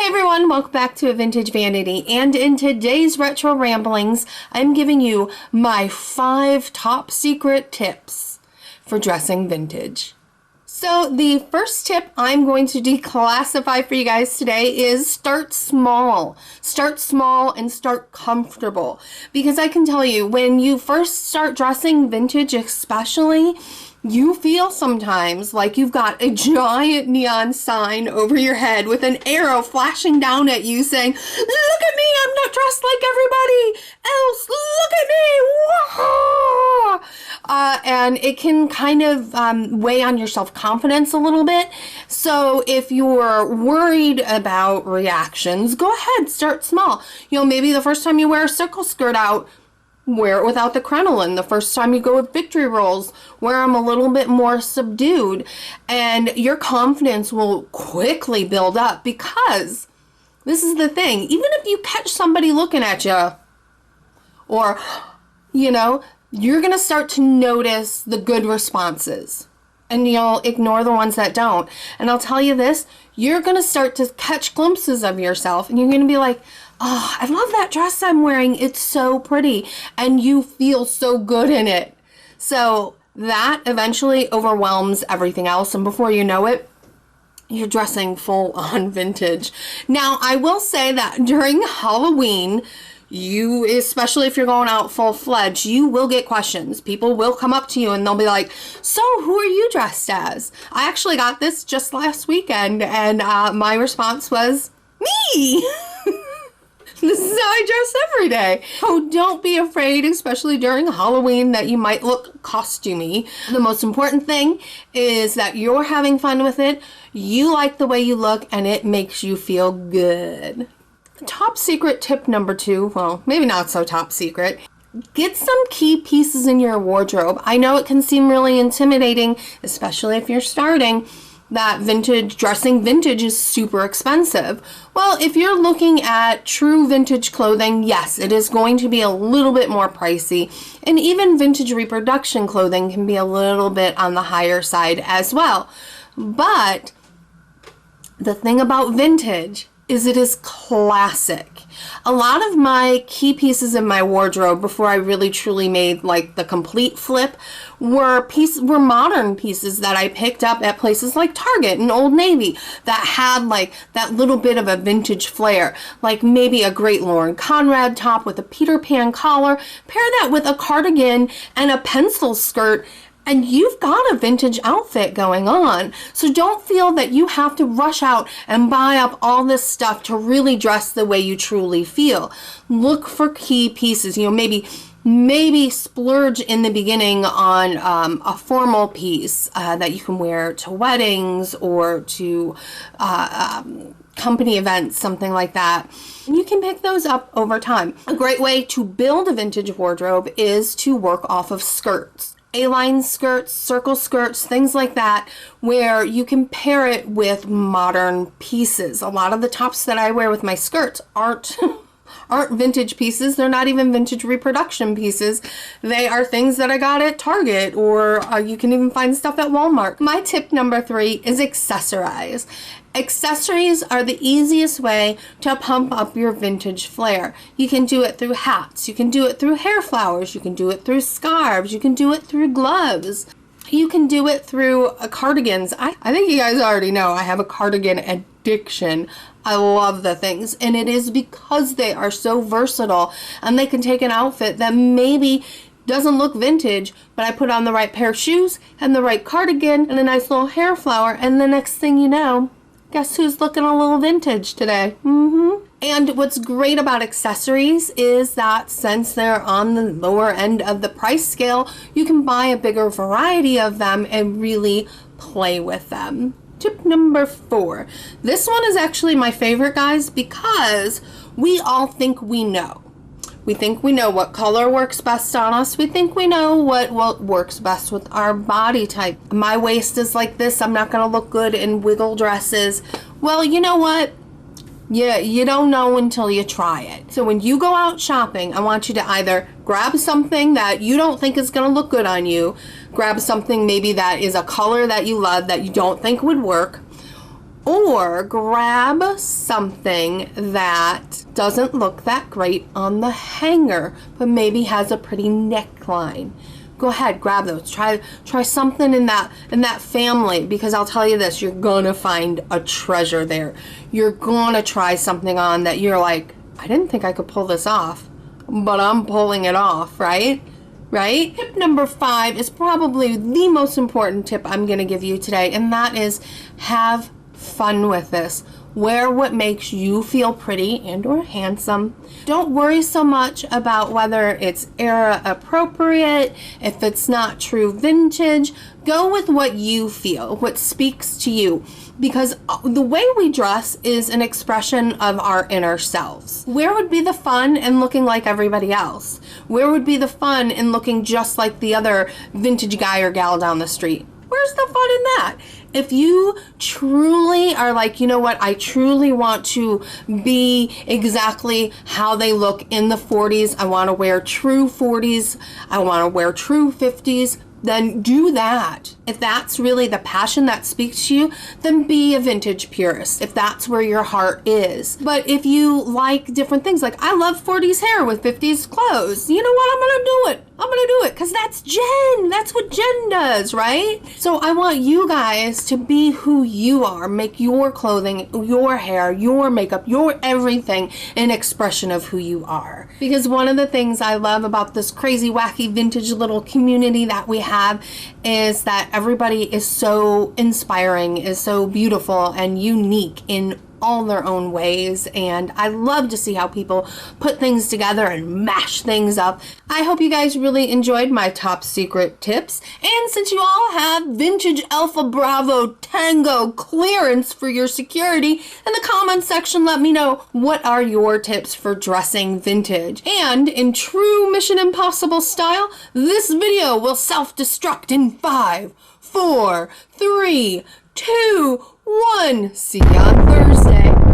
Hey everyone, welcome back to A Vintage Vanity, and in today's retro ramblings, I'm giving you my 5 top secret tips for dressing vintage. So the first tip I'm going to declassify for you guys today is start small. Start small and start comfortable, because I can tell you, when you first start dressing vintage especially, you feel sometimes like you've got a giant neon sign over your head with an arrow flashing down at you saying, "Look at me, I'm not dressed like everybody else, look at me!" And it can kind of weigh on your self-confidence a little bit. So if you're worried about reactions, go ahead, start small. You know, maybe the first time you wear a circle skirt out, wear it without the crinoline. The first time you go with victory rolls, wear them a little bit more subdued, and your confidence will quickly build up, because this is the thing, even if you catch somebody looking at you, or, you know, you're gonna start to notice the good responses, and you'll ignore the ones that don't. And I'll tell you this, you're gonna start to catch glimpses of yourself, and you're gonna be like, "Oh, I love that dress I'm wearing. It's so pretty." And you feel so good in it. So that eventually overwhelms everything else. And before you know it, you're dressing full on vintage. Now, I will say that during Halloween, you, especially if you're going out full-fledged, you will get questions. People will come up to you and they'll be like, "So who are you dressed as?" I actually got this just last weekend, and my response was, "Me!" This is how I dress every day. So don't be afraid, especially during Halloween, that you might look costumey. The most important thing is that you're having fun with it, you like the way you look, and it makes you feel good. Top secret tip number 2, well, maybe not so top secret. Get some key pieces in your wardrobe. I know it can seem really intimidating, especially if you're starting, that dressing vintage is super expensive. Well, if you're looking at true vintage clothing, yes, it is going to be a little bit more pricey, and even vintage reproduction clothing can be a little bit on the higher side as well. But the thing about vintage is it is classic. A lot of my key pieces in my wardrobe before I really truly made like the complete flip were modern pieces that I picked up at places like Target and Old Navy that had like that little bit of a vintage flair, like maybe a great Lauren Conrad top with a Peter Pan collar, pair that with a cardigan and a pencil skirt, and you've got a vintage outfit going on. So don't feel that you have to rush out and buy up all this stuff to really dress the way you truly feel. Look for key pieces. You know, maybe splurge in the beginning on a formal piece that you can wear to weddings or to company events, something like that. You can pick those up over time. A great way to build a vintage wardrobe is to work off of skirts. A-line skirts, circle skirts, things like that, where you can pair it with modern pieces. A lot of the tops that I wear with my skirts aren't vintage pieces. They're not even vintage reproduction pieces. They are things that I got at Target, or you can even find stuff at Walmart. My tip number 3 is accessorize. Accessories are the easiest way to pump up your vintage flair. You can do it through hats, you can do it through hair flowers, you can do it through scarves, you can do it through gloves, you can do it through cardigans. I think you guys already know I have a cardigan addiction. I love the things, and it is because they are so versatile, and they can take an outfit that maybe doesn't look vintage, but I put on the right pair of shoes and the right cardigan and a nice little hair flower, and the next thing you know, guess who's looking a little vintage today? And what's great about accessories is that since they're on the lower end of the price scale, you can buy a bigger variety of them and really play with them. Tip number 4. This one is actually my favorite, guys, because we all think we know. We think we know what color works best on us. We think we know what works best with our body type. My waist is like this. I'm not going to look good in wiggle dresses. Well, you know what? Yeah, you don't know until you try it. So when you go out shopping, I want you to either grab something that you don't think is going to look good on you, grab something maybe that is a color that you love that you don't think would work, Or grab something that doesn't look that great on the hanger, but maybe has a pretty neckline. Go ahead, grab those. Try something in that family, because I'll tell you this, you're gonna find a treasure there. You're gonna try something on that you're like, I didn't think I could pull this off, but I'm pulling it off, right? Right? Tip number 5 is probably the most important tip I'm gonna give you today, and that is have fun with this. Wear what makes you feel pretty and or handsome. Don't worry so much about whether it's era appropriate, if it's not true vintage. Go with what you feel, what speaks to you, because the way we dress is an expression of our inner selves. Where would be the fun in looking like everybody else? Where would be the fun in looking just like the other vintage guy or gal down the street? Where's the fun in that? If you truly are like, you know what, I truly want to be exactly how they look in the 40s. I want to wear true 40s. I want to wear true 50s. Then do that. If that's really the passion that speaks to you, then be a vintage purist, if that's where your heart is. But if you like different things, like I love 40s hair with 50s clothes, you know what, I'm gonna do it. I'm gonna do it, because that's Jen. That's what Jen does, right? So I want you guys to be who you are. Make your clothing, your hair, your makeup, your everything an expression of who you are. Because one of the things I love about this crazy, wacky, vintage little community that we have is that everybody is so inspiring, is so beautiful and unique in all their own ways, and I love to see how people put things together and mash things up. I hope you guys really enjoyed my top secret tips, and since you all have vintage Alpha Bravo Tango clearance for your security, in the comments section let me know what are your tips for dressing vintage. And in true Mission Impossible style, this video will self-destruct in 5, 4, 3, 2, 1. See you on Thursday.